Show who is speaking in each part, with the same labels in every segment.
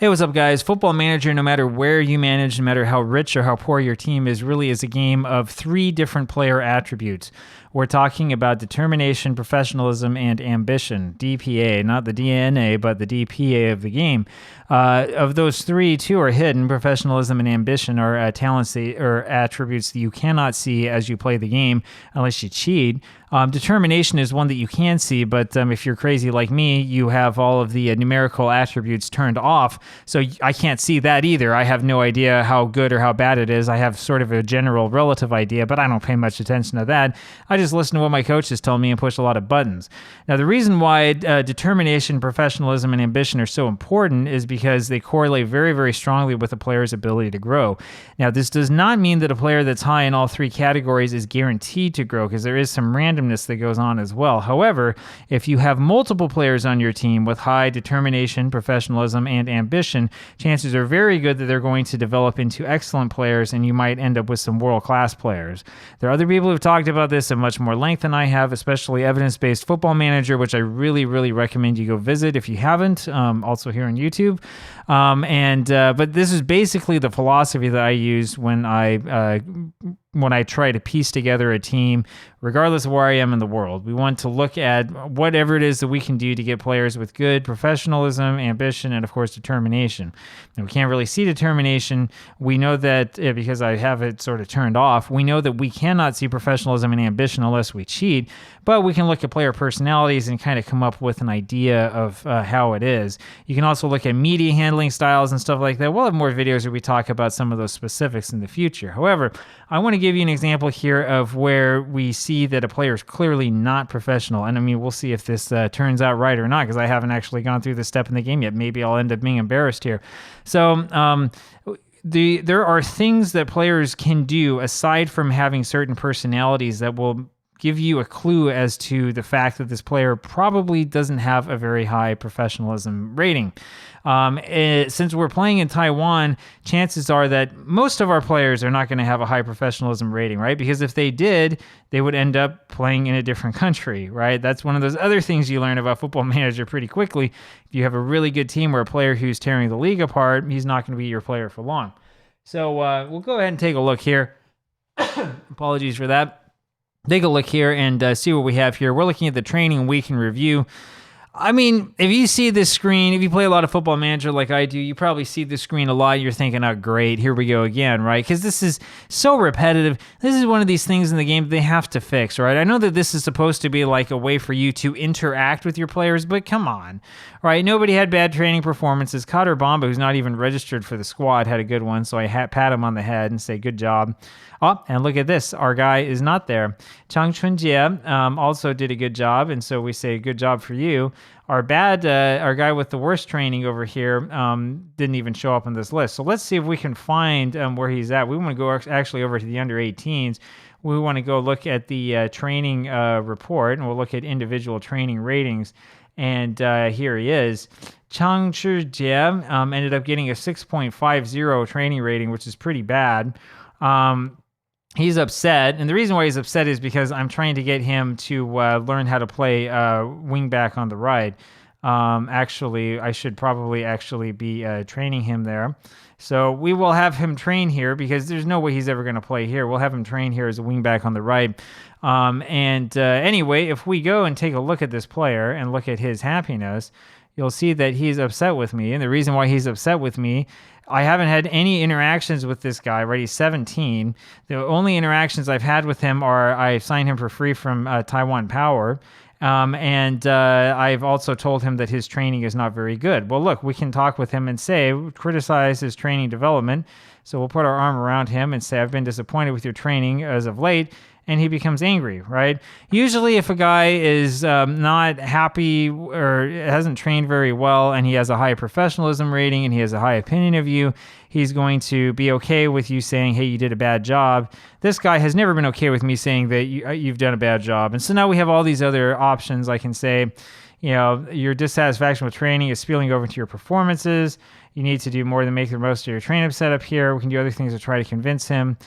Speaker 1: Hey, what's up, guys? Football Manager, no matter where you manage, no matter how rich or how poor your team is, really is a game of 3 different player attributes. We're talking about determination, professionalism, and ambition. DPA, not the DNA, but the DPA of the game. Of those 3, 2 are hidden. Professionalism and ambition are talents or attributes that you cannot see as you play the game unless you cheat. Determination is one that you can see, but if you're crazy like me, you have all of the numerical attributes turned off, so I can't see that either. I have no idea how good or how bad it is. I have sort of a general relative idea, but I don't pay much attention to that. I just listen to what my coaches tell me and push a lot of buttons. Now, the reason why determination, professionalism, and ambition are so important is because they correlate very, very strongly with a player's ability to grow. Now, this does not mean that a player that's high in all 3 categories is guaranteed to grow, because there is some randomness that goes on as well. However, if you have multiple players on your team with high determination, professionalism, and ambition, chances are very good that they're going to develop into excellent players, and you might end up with some world-class players. There are other people who've talked about this in much more length than I have, especially Evidence-Based Football Manager, which I really, really recommend you go visit if you haven't, also here on YouTube. But this is basically the philosophy that I use when I try to piece together a team, regardless of where I am in the world. We want to look at whatever it is that we can do to get players with good professionalism, ambition, and of course determination. And we can't really see determination. We know that, because I have it sort of turned off, we know that we cannot see professionalism and ambition unless we cheat, but we can look at player personalities and kind of come up with an idea of how it is. You can also look at media handling styles and stuff like that. We'll have more videos where we talk about some of those specifics in the future. However, I want to give you an example here of where we see that a player is clearly not professional. And I mean, we'll see if this turns out right or not, because I haven't actually gone through this step in the game yet. Maybe I'll end up being embarrassed here. So there are things that players can do aside from having certain personalities that will give you a clue as to the fact that this player probably doesn't have a very high professionalism rating. Since we're playing in Taiwan, chances are that most of our players are not going to have a high professionalism rating, right? Because if they did, they would end up playing in a different country, right? That's one of those other things you learn about Football Manager pretty quickly. If you have a really good team or a player who's tearing the league apart, he's not going to be your player for long. So we'll go ahead and take a look here. Apologies for that. Take a look here and see what we have here. We're looking at the training week in review. I mean, if you see this screen, if you play a lot of Football Manager like I do, you probably see this screen a lot. You're thinking, oh, great, here we go again, right? Because this is so repetitive. This is one of these things in the game they have to fix, right? I know that this is supposed to be like a way for you to interact with your players, but come on, right? Nobody had bad training performances. Cotter Bomba, who's not even registered for the squad, had a good one, so I pat him on the head and say, good job. Oh, and look at this. Our guy is not there. Chang Chunjie also did a good job, and so we say good job for you. Our guy with the worst training over here didn't even show up on this list. So let's see if we can find where he's at. We want to go actually over to the under 18s. We want to go look at the training report, and we'll look at individual training ratings. And here he is. Chang Chunjie ended up getting a 6.50 training rating, which is pretty bad. He's upset, and the reason why he's upset is because I'm trying to get him to learn how to play wingback on the right. Actually, I should probably actually be training him there. So we will have him train here because there's no way he's ever going to play here. We'll have him train here as a wingback on the right. Anyway, if we go and take a look at this player and look at his happiness, you'll see that he's upset with me. And the reason why he's upset with me, I haven't had any interactions with this guy, right? He's 17. The only interactions I've had with him are I signed him for free from Taiwan Power. I've also told him that his training is not very good. Well, look, we can talk with him and criticize his training development. So we'll put our arm around him and say, I've been disappointed with your training as of late. And he becomes angry, right? Usually if a guy is not happy or hasn't trained very well and he has a high professionalism rating and he has a high opinion of you, he's going to be okay with you saying, hey, you did a bad job. This guy has never been okay with me saying that you've done a bad job. And so now we have all these other options. I can say, your dissatisfaction with training is spilling over into your performances. You need to do more than make the most of your training setup here. We can do other things to try to convince him.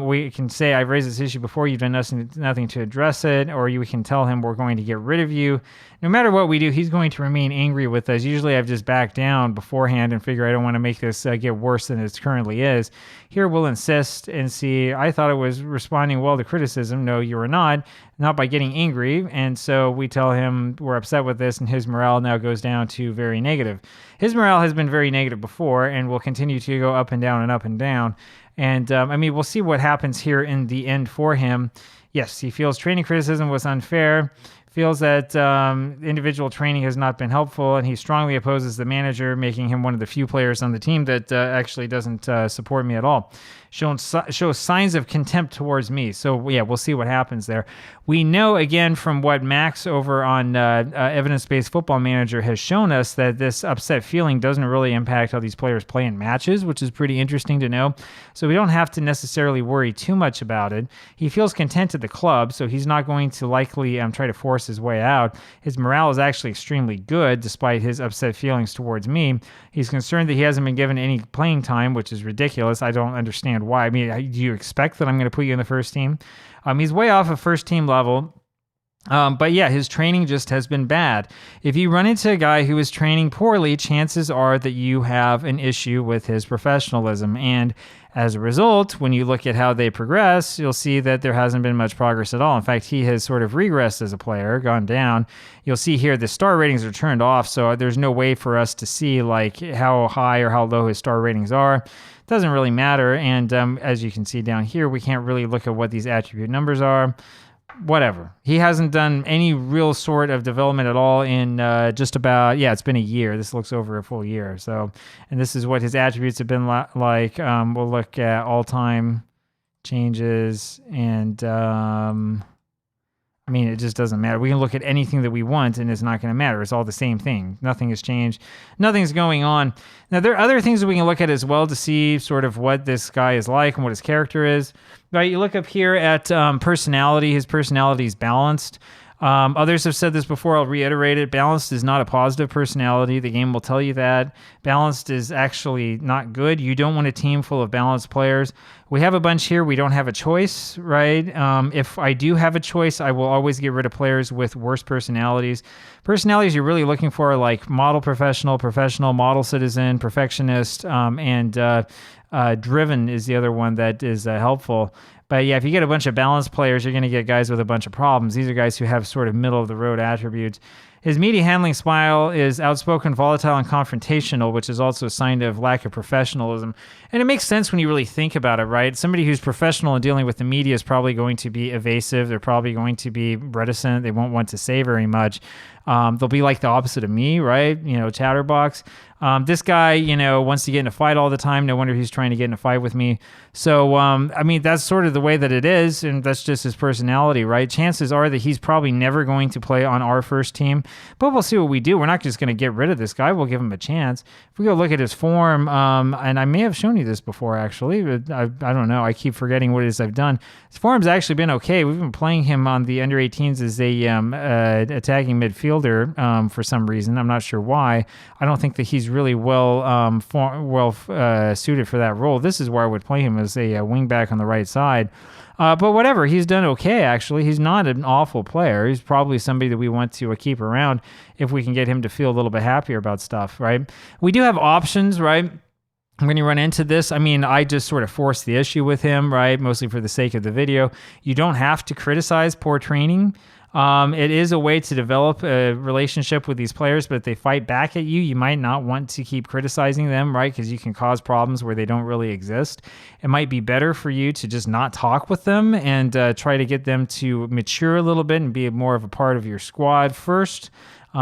Speaker 1: We can say, I've raised this issue before, you've done nothing to address it, or we can tell him we're going to get rid of you. No matter what we do, he's going to remain angry with us. Usually I've just backed down beforehand and figure I don't want to make this get worse than it currently is. Here we'll insist and see, I thought I was responding well to criticism. No, you were not by getting angry. And so we tell him we're upset with this, and his morale now goes down to very negative. His morale has been very negative before and will continue to go up and down and up and down. And we'll see what happens here in the end for him. Yes, he feels training criticism was unfair, feels that individual training has not been helpful, and he strongly opposes the manager, making him one of the few players on the team that actually doesn't support me at all. Shows signs of contempt towards me. So, yeah, we'll see what happens there. We know, again, from what Max over on Evidence-Based Football Manager has shown us, that this upset feeling doesn't really impact how these players play in matches, which is pretty interesting to know. So we don't have to necessarily worry too much about it. He feels content at the club, so he's not going to likely try to force his way out. His morale is actually extremely good, despite his upset feelings towards me. He's concerned that he hasn't been given any playing time, which is ridiculous. I don't understand why. I mean, do you expect that I'm going to put you in the first team? He's way off of first team level. But yeah, his training just has been bad. If you run into a guy who is training poorly, chances are that you have an issue with his professionalism. And as a result, when you look at how they progress, you'll see that there hasn't been much progress at all. In fact, he has sort of regressed as a player, gone down. You'll see here the star ratings are turned off, so there's no way for us to see like how high or how low his star ratings are. Doesn't really matter. And as you can see down here, we can't really look at what these attribute numbers are. Whatever. He hasn't done any real sort of development at all in just about, it's been a year. This looks over a full year. So, and this is what his attributes have been like. We'll look at all-time changes, and it just doesn't matter. We can look at anything that we want, and it's not going to matter. It's all the same thing. Nothing has changed. Nothing's going on. Now, there are other things that we can look at as well to see sort of what this guy is like and what his character is. Right, you look up here at personality. His personality is balanced. Others have said this before. I'll reiterate it. Balanced is not a positive personality. The game will tell you that. Balanced is actually not good. You don't want a team full of balanced players. We have a bunch here. We don't have a choice, right? If I do have a choice, I will always get rid of players with worse personalities. Personalities you're really looking for are like model professional, model citizen, perfectionist, and driven is the other one that is helpful. But yeah, if you get a bunch of balanced players, you're going to get guys with a bunch of problems. These are guys who have sort of middle-of-the-road attributes. His media handling style is outspoken, volatile, and confrontational, which is also a sign of lack of professionalism. And it makes sense when you really think about it, right? Somebody who's professional in dealing with the media is probably going to be evasive. They're probably going to be reticent. They won't want to say very much. They'll be like the opposite of me, right? Chatterbox. This guy, wants to get in a fight all the time. No wonder he's trying to get in a fight with me. So, that's sort of the way that it is, and that's just his personality, right? Chances are that he's probably never going to play on our first team, but we'll see what we do. We're not just going to get rid of this guy. We'll give him a chance. If we go look at his form, and I may have shown you this before, actually, but I don't know. I keep forgetting what it is I've done. His form's actually been okay. We've been playing him on the under-18s as a attacking midfielder for some reason. I'm not sure why. I don't think that he's really well suited for that role. This is where I would play him as a wing back on the right side. But whatever, he's done okay, actually. He's not an awful player. He's probably somebody that we want to keep around if we can get him to feel a little bit happier about stuff, right? We do have options, right? When you run into this, I just sort of force the issue with him, right? Mostly for the sake of the video. You don't have to criticize poor training. It is a way to develop a relationship with these players, but if they fight back at you, you might not want to keep criticizing them, right? Because you can cause problems where they don't really exist. It might be better for you to just not talk with them and try to get them to mature a little bit and be more of a part of your squad first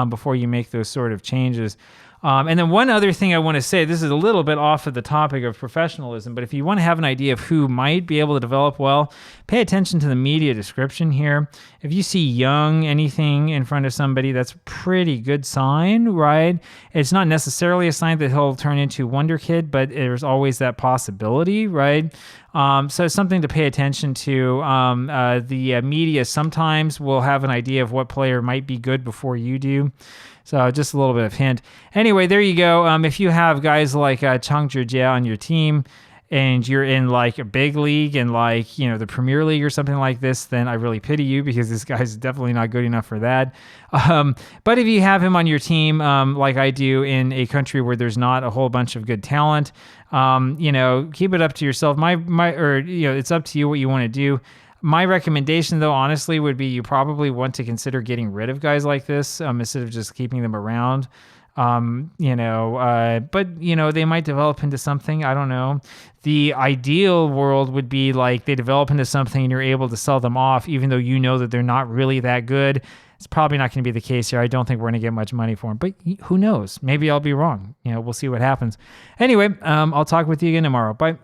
Speaker 1: before you make those sort of changes. And then one other thing I want to say, this is a little bit off of the topic of professionalism, but if you want to have an idea of who might be able to develop well, pay attention to the media description here. If you see young anything in front of somebody, that's a pretty good sign, right? It's not necessarily a sign that he'll turn into Wonder Kid, but there's always that possibility, right? So it's something to pay attention to. The media sometimes will have an idea of what player might be good before you do. So just a little bit of hint. Anyway, there you go. If you have guys like Chang Zhejia on your team, and you're in like a big league and like, you know, the Premier League or something like this, then I really pity you because this guy's definitely not good enough for that. But if you have him on your team, like I do in a country where there's not a whole bunch of good talent, you know, keep it up to yourself. It's up to you what you want to do. My recommendation, though, honestly, would be you probably want to consider getting rid of guys like this instead of just keeping them around. But you know, they might develop into something. I don't know. The ideal world would be like they develop into something and you're able to sell them off, even though you know that they're not really that good. It's probably not going to be the case here. I don't think we're going to get much money for them, but who knows? Maybe I'll be wrong. You know, we'll see what happens. Anyway, I'll talk with you again tomorrow. Bye.